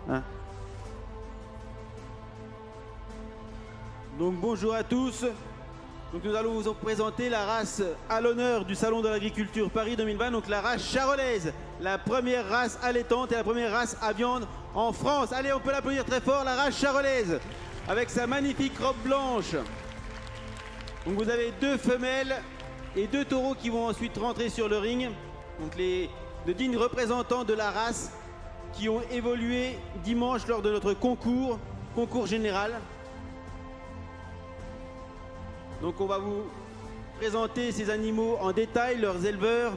Hein. Donc bonjour à tous. Donc nous allons vous présenter la race à l'honneur du Salon de l'Agriculture Paris 2020, donc la race charolaise, la première race allaitante et la première race à viande en France. Allez, on peut l'applaudir très fort, la race charolaise, avec sa magnifique robe blanche. Donc vous avez 2 femelles et 2 taureaux qui vont ensuite rentrer sur le ring. Donc de dignes représentants de la race qui ont évolué dimanche lors de notre concours général. Donc on va vous présenter ces animaux en détail, leurs éleveurs,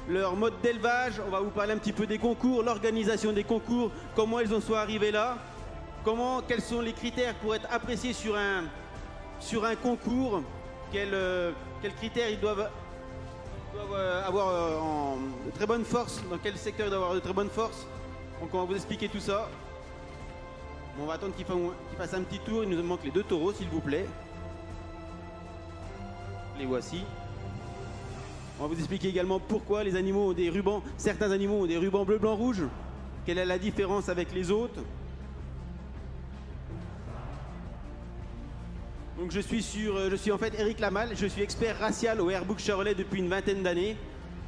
leur mode d'élevage. On va vous parler un petit peu des concours, l'organisation des concours, comment ils en sont arrivés là, quels sont les critères pour être appréciés sur un concours, quels critères ils doivent avoir en de très bonne force, dans quel secteur ils doivent avoir de très bonne force. Donc on va vous expliquer tout ça. Bon, on va attendre qu'ils fassent un petit tour, il nous manque les 2 taureaux s'il vous plaît. Les voici. On va vous expliquer également pourquoi les animaux ont des rubans, certains animaux ont des rubans bleu, blanc, rouge. Quelle est la différence avec les autres. Donc je suis en fait Eric Lamal, je suis expert racial au Airbook Charolais depuis une vingtaine d'années.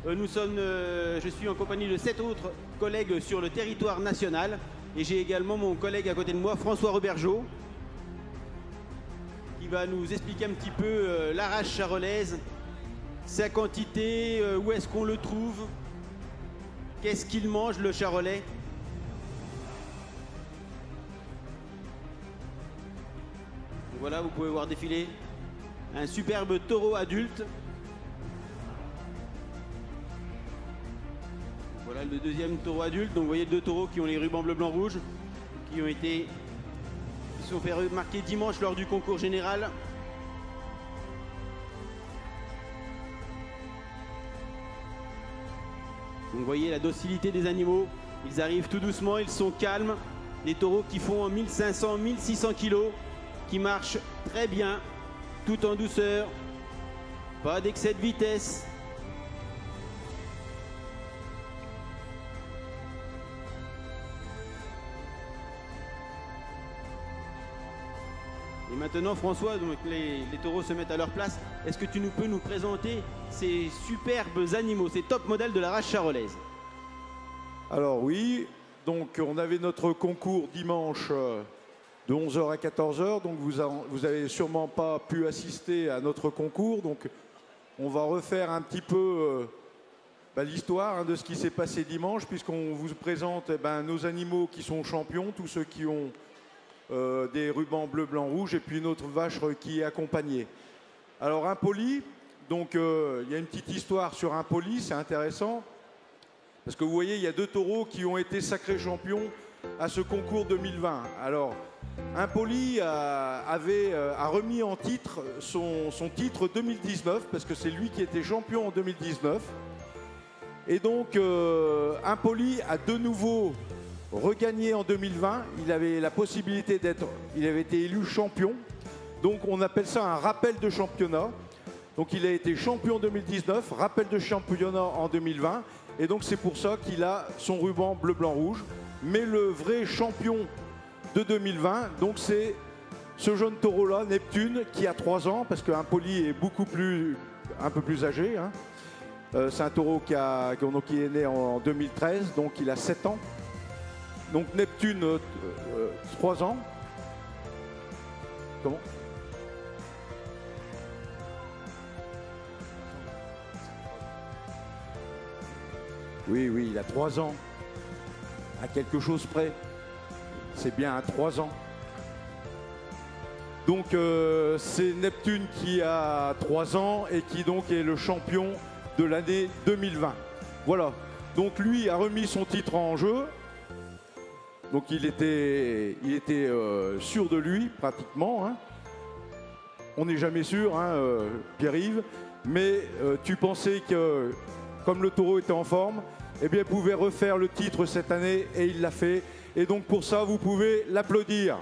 Je suis en compagnie de 7 autres collègues sur le territoire national. Et j'ai également mon collègue à côté de moi, François Robergeau, qui va nous expliquer un petit peu la race charolaise, sa quantité, où est-ce qu'on le trouve, qu'est-ce qu'il mange le charolais. Donc voilà, vous pouvez voir défiler un superbe taureau adulte. Voilà le deuxième taureau adulte. Donc vous voyez 2 taureaux qui ont les rubans bleu, blanc, rouge, qui se sont fait remarquer dimanche lors du concours général. Donc vous voyez la docilité des animaux. Ils arrivent tout doucement, ils sont calmes. Les taureaux qui font 1500-1600 kg, qui marchent très bien, tout en douceur. Pas d'excès de vitesse. Et maintenant François, donc les taureaux se mettent à leur place. Est-ce que tu peux nous présenter ces superbes animaux, ces top modèles de la race charolaise? Alors oui, donc on avait notre concours dimanche de 11h à 14h, donc vous n'avez sûrement pas pu assister à notre concours, donc on va refaire un petit peu l'histoire de ce qui s'est passé dimanche, puisqu'on vous présente nos animaux qui sont champions, tous ceux qui ont des rubans bleu, blanc, rouge, et puis une autre vache qui est accompagnée. Alors Impoli, donc il y a une petite histoire sur Impoli, c'est intéressant, parce que vous voyez, il y a 2 taureaux qui ont été sacrés champions à ce concours 2020. Alors Impoli a remis en titre son titre 2019, parce que c'est lui qui était champion en 2019. Et donc Impoli a de nouveau regagné en 2020, il avait la possibilité il avait été élu champion, donc on appelle ça un rappel de championnat. Donc il a été champion en 2019, rappel de championnat en 2020, et donc c'est pour ça qu'il a son ruban bleu, blanc, rouge. Mais le vrai champion de 2020, donc c'est ce jeune taureau-là, Neptune, qui a 3 ans, parce qu'un Impoli est un peu plus âgé. Hein. C'est un taureau qui est né en 2013, donc il a 7 ans. Donc Neptune, 3 ans. Comment? Oui, il a 3 ans. À quelque chose près. C'est bien à 3 ans. Donc c'est Neptune qui a 3 ans et qui donc est le champion de l'année 2020. Voilà. Donc lui a remis son titre en jeu. Donc il était sûr de lui, pratiquement. Hein. On n'est jamais sûr, hein, Pierre-Yves. Mais tu pensais que, comme le taureau était en forme, eh bien, il pouvait refaire le titre cette année, et il l'a fait. Et donc pour ça, vous pouvez l'applaudir.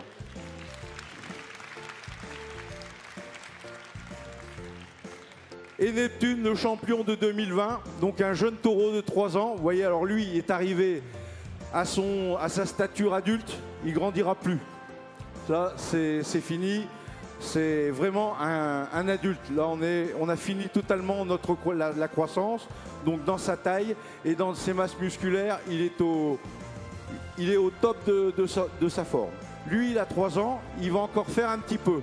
Et Neptune, le champion de 2020, donc un jeune taureau de 3 ans. Vous voyez, alors lui, il est arrivé à sa stature adulte, il grandira plus. Ça, c'est fini. C'est vraiment un adulte. Là, on a fini totalement la croissance. Donc, dans sa taille et dans ses masses musculaires, il est au top de sa forme. Lui, il a 3 ans. Il va encore faire un petit peu.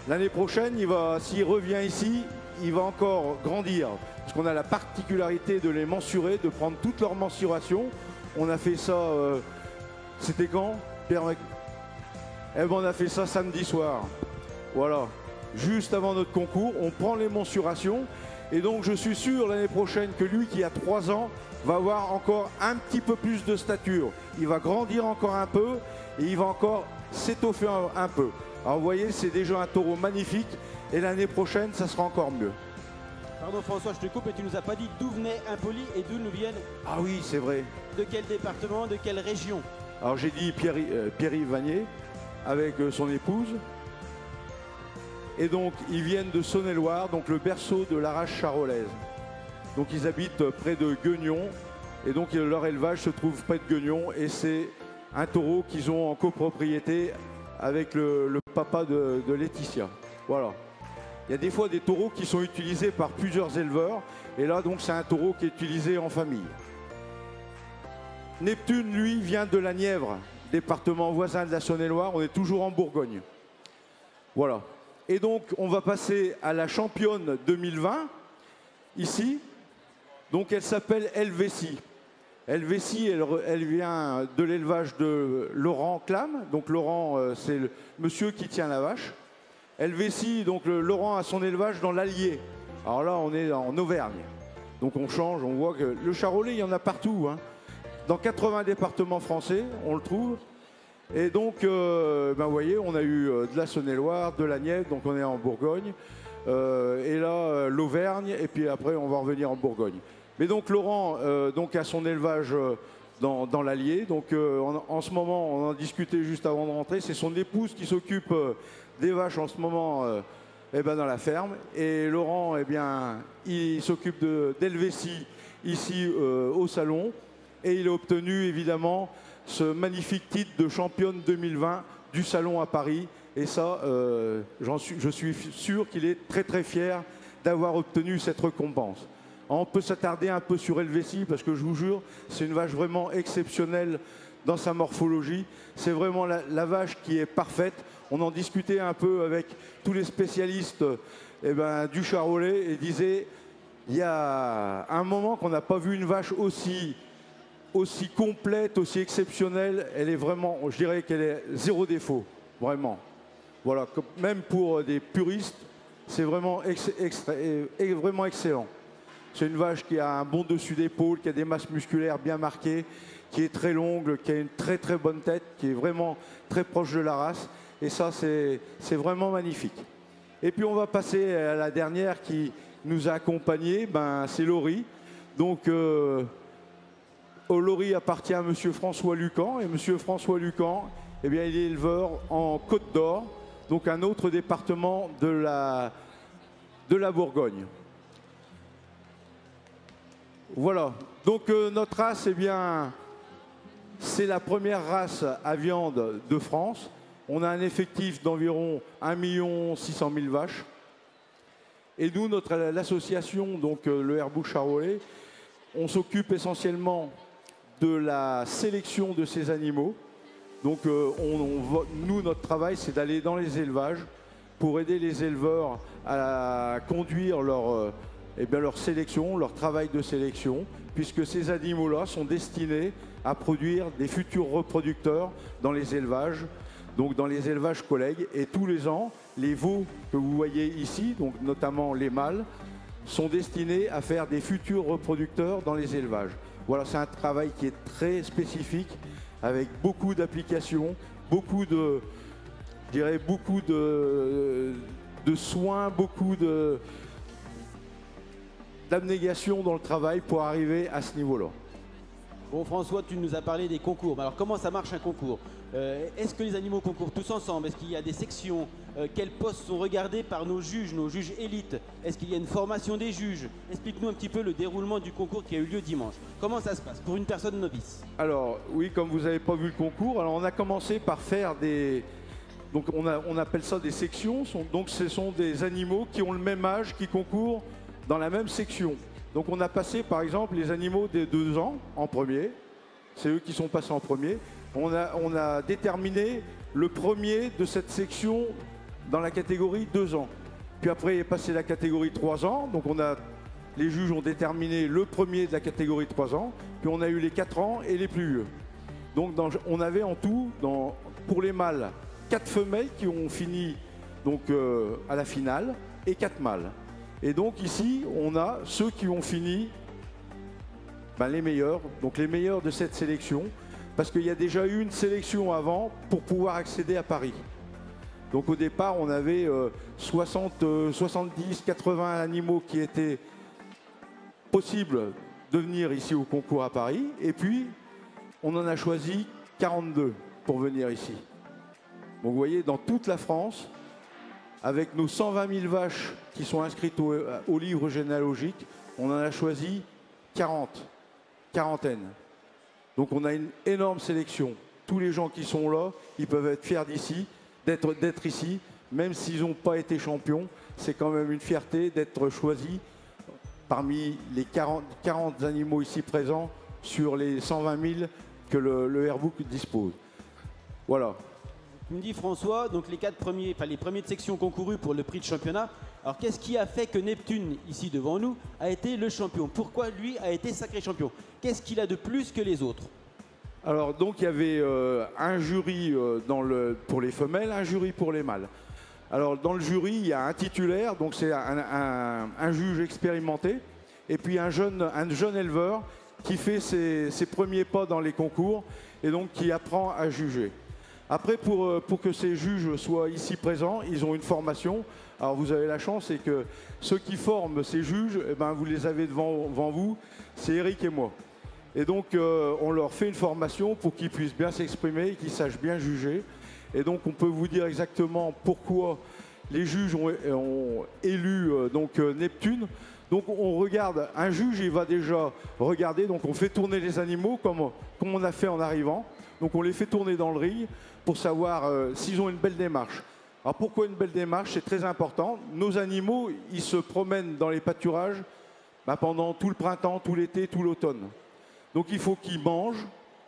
L'année prochaine, s'il revient ici, il va encore grandir. Parce qu'on a la particularité de les mensurer, de prendre toute leur mensuration. On a fait ça, c'était quand, Pierre? Eh ben, on a fait ça samedi soir. Voilà, juste avant notre concours, on prend les mensurations. Et donc, je suis sûr l'année prochaine que lui, qui a 3 ans, va avoir encore un petit peu plus de stature. Il va grandir encore un peu et il va encore s'étoffer un peu. Alors, vous voyez, c'est déjà un taureau magnifique. Et l'année prochaine, ça sera encore mieux. Pardon François, je te coupe et tu nous as pas dit d'où venait Impoli et d'où nous viennent. Ah oui, c'est vrai. De quel département, de quelle région? Alors j'ai dit Pierre-Yves Vanier avec son épouse. Et donc ils viennent de Saône-et-Loire, donc le berceau de la race charolaise. Donc ils habitent près de Gueugnon. Et donc leur élevage se trouve près de Gueugnon. Et c'est un taureau qu'ils ont en copropriété avec le papa de Laetitia. Voilà. Il y a des fois des taureaux qui sont utilisés par plusieurs éleveurs. Et là, donc, c'est un taureau qui est utilisé en famille. Neptune, lui, vient de la Nièvre, département voisin de la Saône-et-Loire. On est toujours en Bourgogne. Voilà. Et donc, on va passer à la championne 2020, ici. Donc, elle s'appelle Helvétie. Helvétie, elle vient de l'élevage de Laurent Clam. Donc, Laurent, c'est le monsieur qui tient la vache. Helvétie, donc Laurent a son élevage dans l'Allier. Alors là, on est en Auvergne. Donc on change, on voit que le charolais, il y en a partout. Hein. Dans 80 départements français, on le trouve. Et donc, vous voyez, on a eu de la Saône-et-Loire, de la Nièvre, donc on est en Bourgogne. Et là, l'Auvergne, et puis après, on va revenir en Bourgogne. Mais donc Laurent donc a son élevage dans l'Allier. Donc en ce moment, on en discutait juste avant de rentrer, c'est son épouse qui s'occupe des vaches en ce moment dans la ferme. Et Laurent, il s'occupe d'Helvétie ici au salon. Et il a obtenu évidemment ce magnifique titre de championne 2020 du salon à Paris. Et ça, je suis sûr qu'il est très très fier d'avoir obtenu cette récompense. On peut s'attarder un peu sur Helvétie parce que je vous jure, c'est une vache vraiment exceptionnelle dans sa morphologie. C'est vraiment la vache qui est parfaite. On en discutait un peu avec tous les spécialistes du charolais et disaient il y a un moment qu'on n'a pas vu une vache aussi complète, aussi exceptionnelle. Elle est vraiment, je dirais qu'elle est zéro défaut, vraiment. Voilà, même pour des puristes, c'est vraiment, vraiment excellent. C'est une vache qui a un bon dessus d'épaule, qui a des masses musculaires bien marquées, qui est très longue, qui a une très très bonne tête, qui est vraiment très proche de la race. Et ça, c'est vraiment magnifique. Et puis on va passer à la dernière qui nous a accompagnés, c'est Laurie. Donc Laurie appartient à M. François Lucan. Et M. François Lucan, il est éleveur en Côte d'Or, donc un autre département de la Bourgogne. Voilà, donc notre race, c'est la première race à viande de France. On a un effectif d'environ 1 600 000 vaches. Et nous, l'association, donc le Herbouche Charolais, on s'occupe essentiellement de la sélection de ces animaux. Donc nous, notre travail, c'est d'aller dans les élevages pour aider les éleveurs à conduire leur sélection, leur travail de sélection, puisque ces animaux-là sont destinés à produire des futurs reproducteurs dans les élevages, donc dans les élevages collègues. Et tous les ans, les veaux que vous voyez ici, donc notamment les mâles, sont destinés à faire des futurs reproducteurs dans les élevages. Voilà, c'est un travail qui est très spécifique, avec beaucoup d'applications, beaucoup de soins, beaucoup d'abnégation dans le travail pour arriver à ce niveau-là. Bon, François, tu nous as parlé des concours. Mais alors, comment ça marche un concours? Est-ce que les animaux concourent tous ensemble? Est-ce qu'il y a des sections? Quels postes sont regardés par nos juges élites? Est-ce qu'il y a une formation des juges? Explique-nous un petit peu le déroulement du concours qui a eu lieu dimanche. Comment ça se passe pour une personne novice? Alors, oui, comme vous n'avez pas vu le concours, alors on a commencé par faire des... Donc on appelle ça des sections. Donc ce sont des animaux qui ont le même âge, qui concourent dans la même section. Donc on a passé par exemple les animaux des 2 ans en premier. C'est eux qui sont passés en premier. On a déterminé le premier de cette section dans la catégorie 2 ans. Puis après est passé la catégorie 3 ans. Donc les juges ont déterminé le premier de la catégorie 3 ans. Puis on a eu les 4 ans et les plus vieux. Donc on avait en tout, pour les mâles, 4 femelles qui ont fini donc, à la finale et 4 mâles. Et donc ici, on a ceux qui ont fini, les meilleurs, donc les meilleurs de cette sélection, parce qu'il y a déjà eu une sélection avant pour pouvoir accéder à Paris. Donc au départ, on avait 70, 80 animaux qui étaient possibles de venir ici au concours à Paris, et puis on en a choisi 42 pour venir ici. Donc vous voyez, dans toute la France, avec nos 120 000 vaches qui sont inscrites au livre généalogique, on en a choisi 40. Donc on a une énorme sélection. Tous les gens qui sont là, ils peuvent être fiers d'ici, d'être ici, même s'ils n'ont pas été champions. C'est quand même une fierté d'être choisis parmi les 40 animaux ici présents sur les 120 000 que le Airbook dispose. Voilà. Tu me dis François, donc les premiers de section concourus pour le prix de championnat. Alors qu'est-ce qui a fait que Neptune, ici devant nous, a été le champion? Pourquoi lui a été sacré champion? Qu'est-ce qu'il a de plus que les autres? Alors donc il y avait un jury pour les femelles, un jury pour les mâles. Alors dans le jury, il y a un titulaire, donc c'est un juge expérimenté, et puis un jeune éleveur qui fait ses premiers pas dans les concours et donc qui apprend à juger. Après, pour que ces juges soient ici présents, ils ont une formation. Alors vous avez la chance, c'est que ceux qui forment ces juges, vous les avez devant vous, c'est Eric et moi. Et donc on leur fait une formation pour qu'ils puissent bien s'exprimer, qu'ils sachent bien juger. Et donc on peut vous dire exactement pourquoi les juges ont élu Neptune. Donc on regarde, un juge il va déjà regarder, donc on fait tourner les animaux comme on a fait en arrivant. Donc on les fait tourner dans le ring pour savoir s'ils ont une belle démarche. Alors pourquoi une belle démarche? C'est très important. Nos animaux, ils se promènent dans les pâturages pendant tout le printemps, tout l'été, tout l'automne. Donc il faut qu'ils mangent,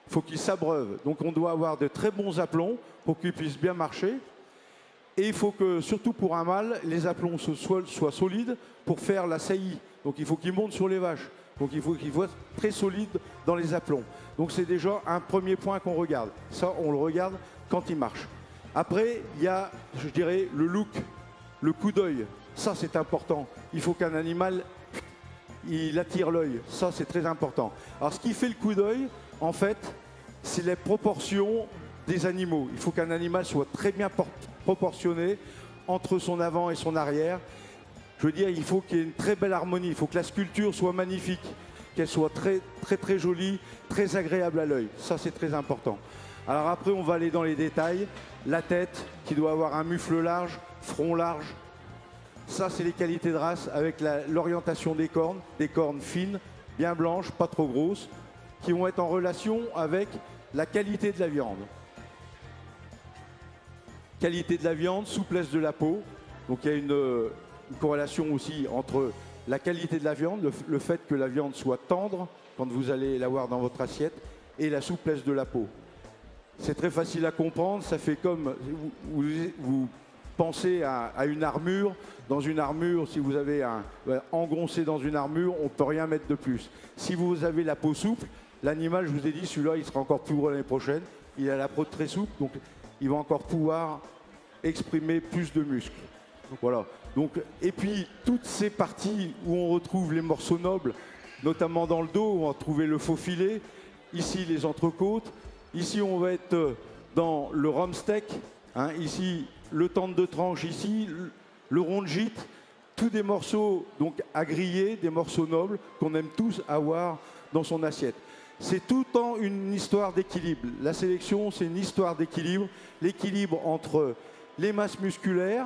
il faut qu'ils s'abreuvent. Donc on doit avoir de très bons aplombs pour qu'ils puissent bien marcher. Et il faut que, surtout pour un mâle, les aplombs soient solides pour faire la saillie. Donc il faut qu'ils montent sur les vaches. Donc il faut qu'ils soient très solides dans les aplombs. Donc c'est déjà un premier point qu'on regarde. Ça, on le regarde quand il marche. Après, il y a, je dirais, le look, le coup d'œil. Ça, c'est important. Il faut qu'un animal, il attire l'œil. Ça, c'est très important. Alors ce qui fait le coup d'œil, en fait, c'est les proportions des animaux. Il faut qu'un animal soit très bien proportionné entre son avant et son arrière. Je veux dire, il faut qu'il y ait une très belle harmonie. Il faut que la sculpture soit magnifique, qu'elle soit très, très, très jolie, très agréable à l'œil. Ça, c'est très important. Alors après, on va aller dans les détails. La tête, qui doit avoir un mufle large, front large. Ça, c'est les qualités de race avec l'orientation des cornes fines, bien blanches, pas trop grosses, qui vont être en relation avec la qualité de la viande. Qualité de la viande, souplesse de la peau. Donc il y a une corrélation aussi entre la qualité de la viande, le fait que la viande soit tendre quand vous allez l'avoir dans votre assiette, et la souplesse de la peau. C'est très facile à comprendre, ça fait comme vous pensez à une armure. Dans une armure, si vous avez engoncé dans une armure, on ne peut rien mettre de plus. Si vous avez la peau souple, l'animal, je vous ai dit, celui-là, il sera encore plus gros l'année prochaine. Il a la peau très souple, donc il va encore pouvoir exprimer plus de muscles. Voilà. Donc, et puis, toutes ces parties où on retrouve les morceaux nobles, notamment dans le dos, on va trouver le faux filet, ici les entrecôtes, ici on va être dans le rump steak, ici le tendre de tranche, ici le rond de gîte, tous des morceaux donc à griller, des morceaux nobles qu'on aime tous avoir dans son assiette. c'est tout le temps une histoire d'équilibre. La sélection, c'est une histoire d'équilibre. L'équilibre entre les masses musculaires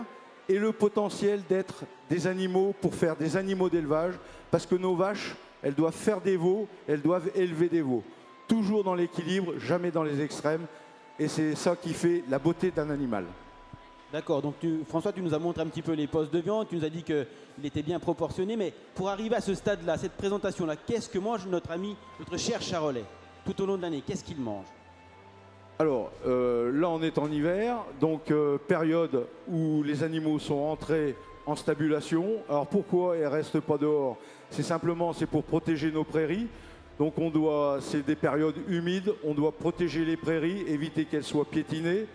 et le potentiel d'être des animaux pour faire des animaux d'élevage. Parce que nos vaches, elles doivent faire des veaux, elles doivent élever des veaux. Toujours dans l'équilibre, jamais dans les extrêmes. Et c'est ça qui fait la beauté d'un animal. D'accord, donc François, tu nous as montré un petit peu les postes de viande, tu nous as dit qu'il était bien proportionné, mais pour arriver à ce stade-là, cette présentation-là, qu'est-ce que mange notre ami, notre cher Charolais, tout au long de l'année? Qu'est-ce qu'il mange? Alors, là, on est en hiver, donc période où les animaux sont entrés en stabulation. Alors, pourquoi ils ne restent pas dehors? C'est simplement pour protéger nos prairies. Donc, c'est des périodes humides, on doit protéger les prairies, éviter qu'elles soient piétinées.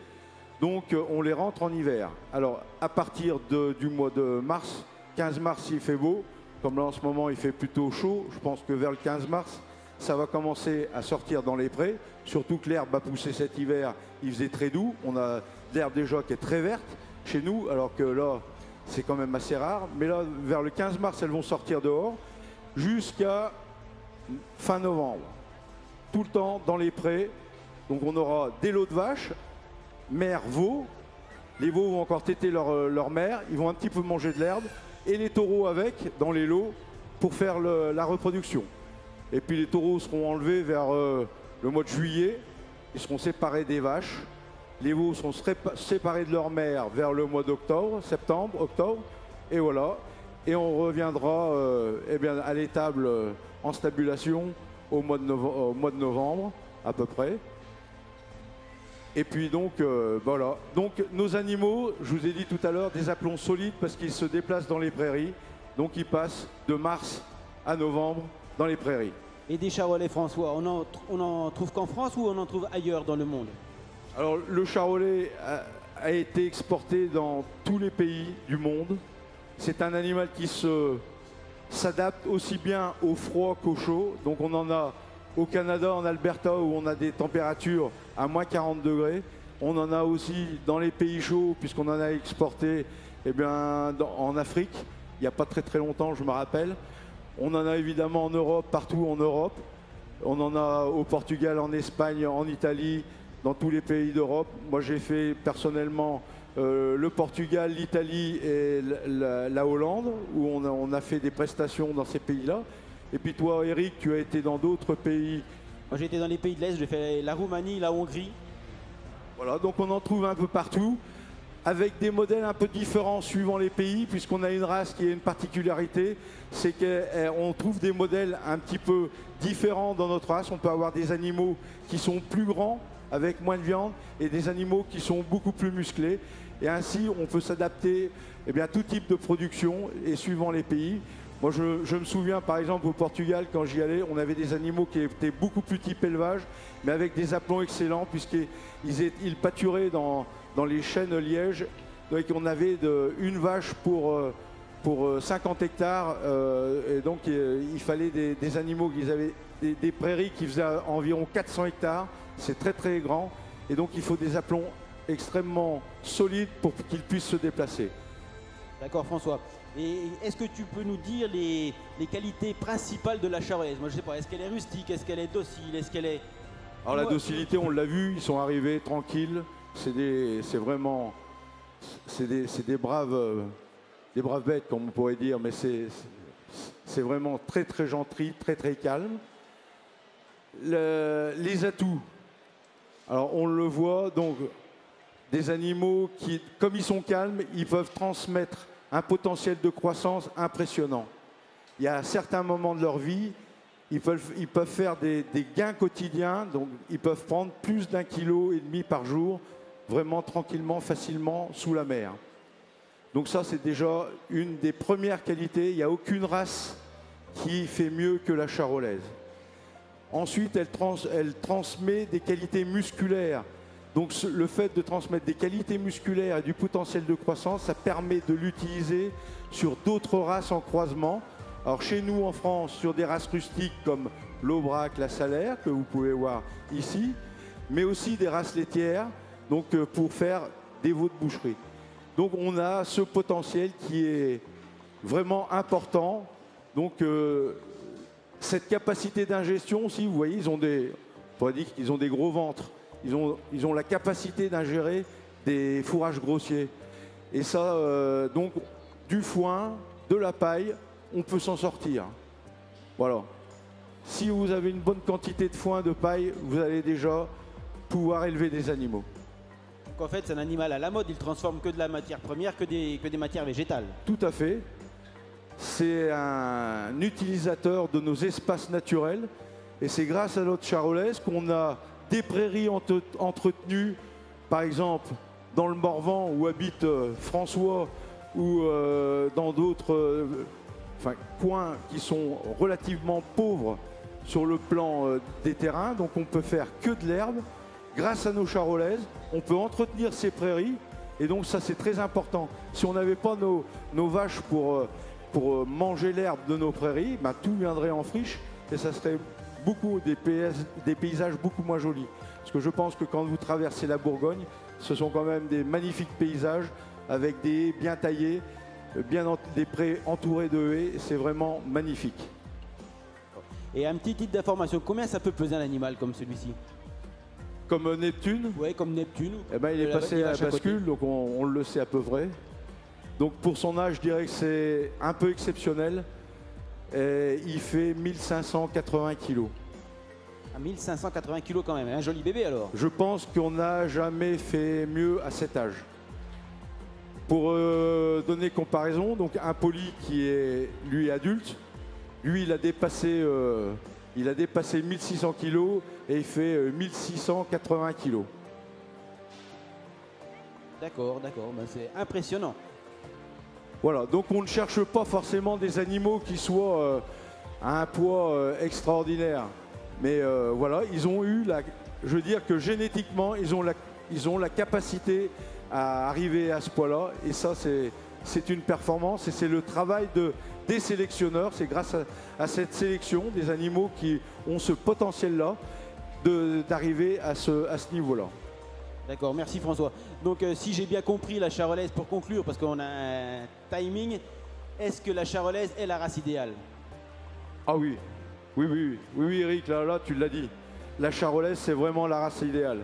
Donc on les rentre en hiver. Alors à partir du mois de mars, 15 mars il fait beau, comme là en ce moment il fait plutôt chaud, je pense que vers le 15 mars, ça va commencer à sortir dans les prés, surtout que l'herbe a poussé cet hiver, il faisait très doux, on a l'herbe déjà qui est très verte chez nous, alors que là c'est quand même assez rare, mais là vers le 15 mars elles vont sortir dehors jusqu'à fin novembre, tout le temps dans les prés, donc on aura des lots de vaches, mère veau, les veaux vont encore téter leur mère, ils vont un petit peu manger de l'herbe, et les taureaux avec, dans les lots, pour faire la reproduction. Et puis les taureaux seront enlevés vers le mois de juillet, ils seront séparés des vaches, les veaux seront séparés de leur mère vers le mois d'octobre, septembre, octobre, et voilà. Et on reviendra eh bien, à l'étable en stabulation au mois de novembre, à peu près. Et puis donc, voilà. Donc nos animaux, je vous ai dit tout à l'heure, des aplombs solides parce qu'ils se déplacent dans les prairies. Donc ils passent de mars à novembre dans les prairies. Et des charolais, François, on en trouve qu'en France ou on en trouve ailleurs dans le monde? Alors le charolais a été exporté dans tous les pays du monde. C'est un animal qui s'adapte aussi bien au froid qu'au chaud. Donc on en a au Canada, en Alberta, où on a des températures à moins 40 degrés. On en a aussi dans les pays chauds, puisqu'on en a exporté eh bien, en Afrique, il n'y a pas très longtemps, je me rappelle. On en a évidemment en Europe, partout en Europe. On en a au Portugal, en Espagne, en Italie, dans tous les pays d'Europe. Moi, j'ai fait personnellement le Portugal, l'Italie et la Hollande, où on a fait des prestations dans ces pays-là. Et puis toi, Eric, tu as été dans d'autres pays. Moi, j'ai été dans les pays de l'Est, j'ai fait la Roumanie, la Hongrie. Voilà, donc on en trouve un peu partout, avec des modèles un peu différents suivant les pays, puisqu'on a une race qui a une particularité, c'est qu'on trouve des modèles un petit peu différents dans notre race. On peut avoir des animaux qui sont plus grands, avec moins de viande, et des animaux qui sont beaucoup plus musclés. Et ainsi, on peut s'adapter eh bien, à tout type de production, et suivant les pays. Moi, je me souviens, par exemple, au Portugal, quand j'y allais, on avait des animaux qui étaient beaucoup plus type élevage, mais avec des aplombs excellents, puisqu'ils pâturaient dans les chênes lièges. Donc, on avait une vache pour 50 hectares. Et donc, il fallait des animaux qui avaient des prairies qui faisaient environ 400 hectares. C'est très grand. Et donc, il faut des aplombs extrêmement solides pour qu'ils puissent se déplacer. D'accord, François. Et est-ce que tu peux nous dire les qualités principales de la charolaise? Moi, je sais pas, est-ce qu'elle est rustique, est-ce qu'elle est docile, est-ce qu'elle est... Alors la docilité, on l'a vu, ils sont arrivés tranquilles. C'est des braves bêtes, comme on pourrait dire, mais c'est vraiment très gentil, très calme. Les atouts, alors on le voit, donc des animaux qui, comme ils sont calmes, ils peuvent transmettre un potentiel de croissance impressionnant. Il y a certains moments de leur vie, ils peuvent faire des gains quotidiens, donc ils peuvent prendre plus d'1,5 kg par jour, vraiment tranquillement, facilement, sous la mer. Donc ça, c'est déjà une des premières qualités. Il n'y a aucune race qui fait mieux que la charolaise. Ensuite, elle transmet des qualités musculaires. Donc le fait de transmettre des qualités musculaires et du potentiel de croissance, ça permet de l'utiliser sur d'autres races en croisement. Alors chez nous en France, sur des races rustiques comme l'Aubrac, la Salaire, que vous pouvez voir ici, mais aussi des races laitières, donc pour faire des veaux de boucherie. Donc on a ce potentiel qui est vraiment important. Donc cette capacité d'ingestion aussi, vous voyez, on pourrait dire qu'ils ont des gros ventres. Ils ont la capacité d'ingérer des fourrages grossiers. Et ça, donc, du foin, de la paille, on peut s'en sortir. Voilà. Si vous avez une bonne quantité de foin, de paille, vous allez déjà pouvoir élever des animaux. Donc en fait, c'est un animal à la mode, il transforme que de la matière première, que des matières végétales. Tout à fait. C'est un utilisateur de nos espaces naturels. Et c'est grâce à notre charolaise qu'on a des prairies entretenues, par exemple, dans le Morvan où habite François, ou dans d'autres coins qui sont relativement pauvres sur le plan des terrains. Donc on peut faire que de l'herbe. Grâce à nos charolaises, on peut entretenir ces prairies. Et donc ça, c'est très important. Si on n'avait pas nos vaches pour manger l'herbe de nos prairies, ben, tout viendrait en friche et ça serait des paysages beaucoup moins jolis. Parce que je pense que quand vous traversez la Bourgogne, ce sont quand même des magnifiques paysages avec des haies bien taillées, des prés entourés de haies. C'est vraiment magnifique. Et un petit titre d'information, combien ça peut peser un animal comme celui-ci? Comme Neptune? Oui, comme Neptune. Eh ben, il est passé à la bascule, donc on le sait à peu près. Donc pour son âge, je dirais que c'est un peu exceptionnel. Et il fait 1580 kilos. À 1580 kilos quand même, un joli bébé alors. Je pense qu'on n'a jamais fait mieux à cet âge. Pour donner comparaison, donc un poli qui est lui adulte, lui il a dépassé 1600 kilos et il fait 1680 kilos. D'accord, ben, c'est impressionnant. Voilà, donc on ne cherche pas forcément des animaux qui soient à un poids extraordinaire. Mais voilà, ils ont eu je veux dire que génétiquement, ils ont la capacité à arriver à ce poids-là. Et ça, c'est une performance et c'est le travail des sélectionneurs. C'est grâce à cette sélection des animaux qui ont ce potentiel-là d'arriver à ce niveau-là. D'accord, merci François. Donc si j'ai bien compris, la charolaise, pour conclure, parce qu'on a un timing, est-ce que la charolaise est la race idéale? Ah oui, oui Eric, là tu l'as dit. La charolaise, c'est vraiment la race idéale.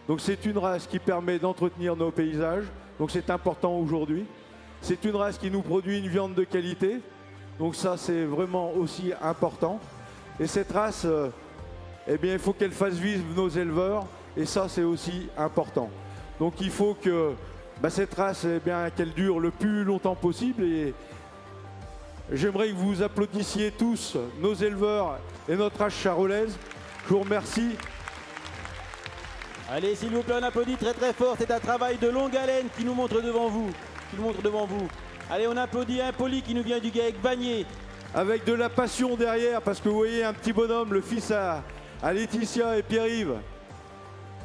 Donc c'est une race qui permet d'entretenir nos paysages, donc c'est important aujourd'hui. C'est une race qui nous produit une viande de qualité, donc ça c'est vraiment aussi important. Et cette race, eh bien il faut qu'elle fasse vivre nos éleveurs. Et ça, c'est aussi important. Donc il faut que cette race, eh bien, qu'elle dure le plus longtemps possible. Et j'aimerais que vous applaudissiez tous nos éleveurs et notre race charolaise. Je vous remercie. Allez, s'il vous plaît, on applaudit très très fort. C'est un travail de longue haleine qui nous montre devant vous. Allez, on applaudit un poli qui nous vient du GAEC Vanier. Avec de la passion derrière, parce que vous voyez un petit bonhomme, le fils à Laetitia et Pierre-Yves,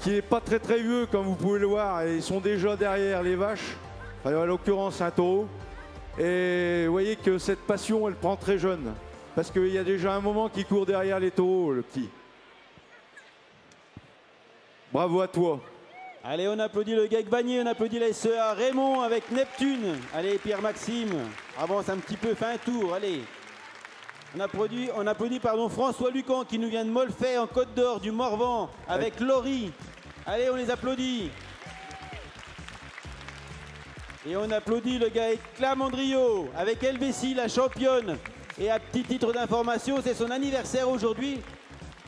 qui n'est pas très très vieux comme vous pouvez le voir, et ils sont déjà derrière les vaches, enfin, en l'occurrence un taureau. Et vous voyez que cette passion, elle prend très jeune, parce qu'il y a déjà un moment qui court derrière les taureaux, le petit. Bravo à toi. Allez, on applaudit le GAEC Vanier, on applaudit les sœurs Raymond avec Neptune. Allez, Pierre-Maxime, avance un petit peu, fais un tour, allez. On applaudit François Lucan qui nous vient de Molfay en Côte d'Or du Morvan avec Laurie. Allez, on les applaudit. Et on applaudit le GAEC Clamandrio avec Helvétie, la championne. Et à petit titre d'information, c'est son anniversaire aujourd'hui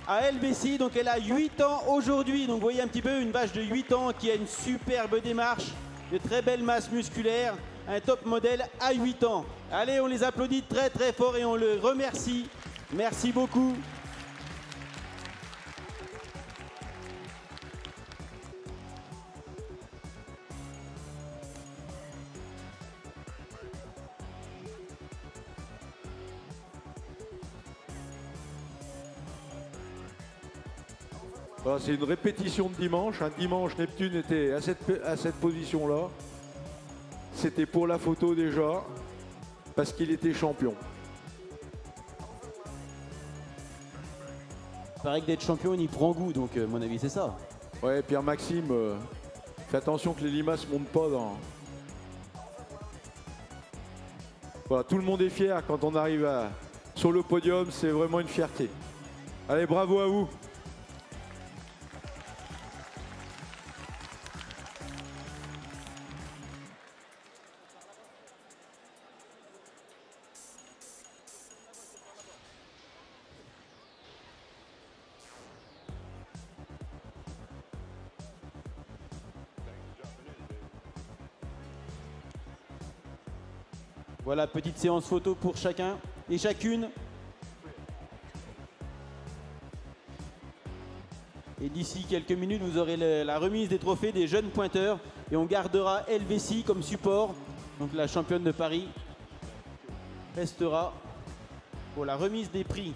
à Helvétie. Donc elle a 8 ans aujourd'hui. Donc vous voyez un petit peu une vache de 8 ans qui a une superbe démarche, de très belle masse musculaire. Un top modèle à 8 ans. Allez, on les applaudit très très fort et on le remercie. Merci beaucoup. Voilà, c'est une répétition de dimanche. Un dimanche, Neptune était à cette position-là. C'était pour la photo déjà, parce qu'il était champion. Il paraît que d'être champion, on y prend goût, donc à mon avis, c'est ça. Ouais, Pierre-Maxime, fais attention que les limaces ne montent pas dans... Voilà, tout le monde est fier quand on arrive sur le podium, c'est vraiment une fierté. Allez, bravo à vous. Voilà, petite séance photo pour chacun et chacune. Et d'ici quelques minutes, vous aurez la remise des trophées des jeunes pointeurs. Et on gardera LVC comme support. Donc la championne de Paris restera pour la remise des prix.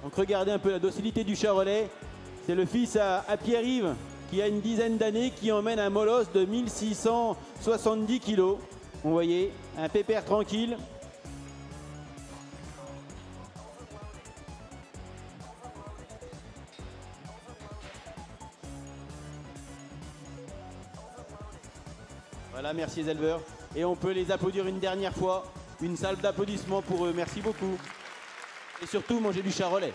Donc regardez un peu la docilité du Charolais. C'est le fils à Pierre-Yves qui a une dizaine d'années qui emmène un molosse de 1670 kg. Vous voyez, un pépère tranquille. Voilà, merci les éleveurs. Et on peut les applaudir une dernière fois. Une salle d'applaudissements pour eux. Merci beaucoup. Et surtout, mangez du charolais.